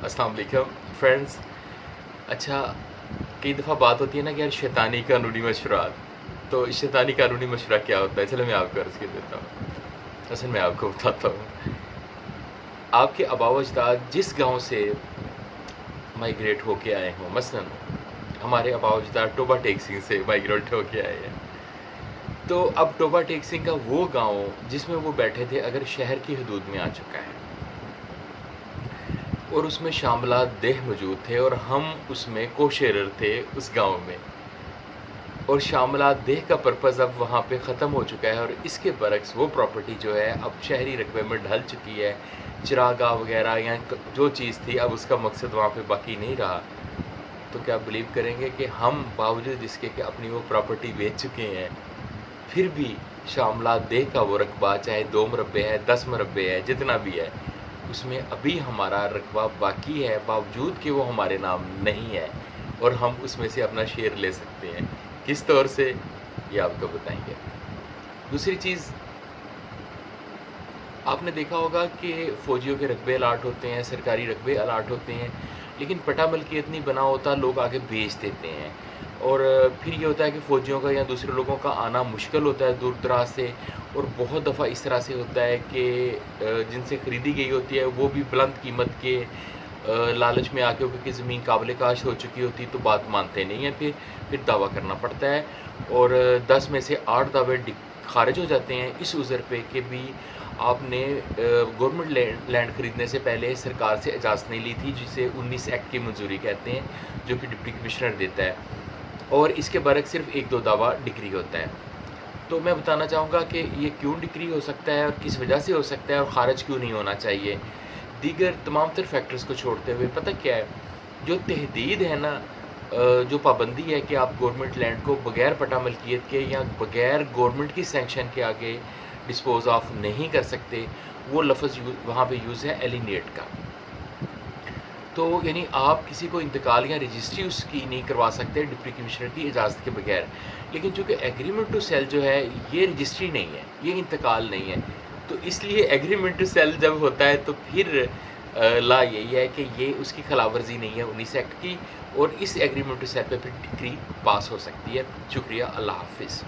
अस्सलाम वालेकुम फ्रेंड्स। अच्छा, कई दफ़ा बात होती है ना कि यार शैतानी कानूनी मशवरात। तो शैतानी कानूनी मशवरा क्या होता है? चलो मैं आपको अर्ज़ कर देता हूँ। असल मैं आपको बताता हूँ। आपके आबा व अजदाद जिस गाँव से माइग्रेट होके आए हों, मसलन हमारे आबा व अजदाद टोबा टेक सिंह से माइग्रेट होके आए हैं। तो अब टोबा टेक सिंह का वो गाँव जिसमें वो बैठे थे अगर शहर की हदूद में आ चुका है और उसमें शामलात देह मौजूद थे और हम उसमें कोशेरर थे उस गांव में, और शामलात देह का पर्पज़ अब वहाँ पे ख़त्म हो चुका है और इसके बरक्स वो प्रॉपर्टी जो है अब शहरी रकबे में ढल चुकी है। चिरागा वगैरह या जो चीज़ थी अब उसका मकसद वहाँ पे बाकी नहीं रहा। तो क्या बिलीव करेंगे कि हम बावजूद इसके कि अपनी वो प्रॉपर्टी बेच चुके हैं, फिर भी शामलात देह का वो रकबा चाहे 2 मरबे है, 10 मरबे है, जितना भी है, उसमें अभी हमारा रकबा बाकी है, बावजूद कि वो हमारे नाम नहीं है, और हम उसमें से अपना शेयर ले सकते हैं। किस तौर से, ये आपको बताएंगे। दूसरी चीज़, आपने देखा होगा कि फ़ौजियों के रकबे अलाट होते हैं, सरकारी रकबे अलाट होते हैं, लेकिन पटा मलकियत नहीं बना होता, लोग आगे बेच देते हैं। और फिर ये होता है कि फ़ौजियों का या दूसरे लोगों का आना मुश्किल होता है दूर दराज से, और बहुत दफ़ा इस तरह से होता है कि जिनसे ख़रीदी गई होती है वो भी बुलंद कीमत के लालच में आके, क्योंकि ज़मीन काबिल काश्त हो चुकी होती तो बात मानते नहीं हैं, फिर दावा करना पड़ता है, और 10 में से 8 दावे खारिज हो जाते हैं इस उज़र पे कि भी आपने गवर्नमेंट लैंड ख़रीदने से पहले सरकार से इजाज़त नहीं ली थी, जिसे 19 एक्ट की मंजूरी कहते हैं, जो कि डिप्टी कमिश्नर देता है, और इसके बरक्स सिर्फ 1-2 दावा डिक्री होता है। तो मैं बताना चाहूँगा कि ये क्यों डिक्री हो सकता है और किस वजह से हो सकता है और ख़ारिज क्यों नहीं होना चाहिए। दीगर तमाम तर फैक्टर्स को छोड़ते हुए पता क्या है, जो तहदीद है ना, जो पाबंदी है कि आप गवर्नमेंट लैंड को बग़ैर पटा मलकियत के या बग़ैर गवर्नमेंट की सैंक्शन के आगे डिस्पोज़ ऑफ नहीं कर सकते, वो लफ्ज़ वहाँ पे यूज़ है एलिनेट का। तो यानी आप किसी को इंतकाल या रजिस्ट्री उसकी नहीं करवा सकते डिप्टी कमिश्नर की इजाज़त के बगैर। लेकिन चूँकि एग्रीमेंट टू सेल जो है ये रजिस्ट्री नहीं है, ये इंतकाल नहीं है, तो इसलिए एग्रीमेंट टू सेल जब होता है तो फिर ला यही है कि ये उसकी खिलाफवर्जी नहीं है 19 एक्ट की, और इस एग्रीमेंट टू सेल पे फिर डिक्री पास हो सकती है। शुक्रिया, अल्लाह हाफिज़।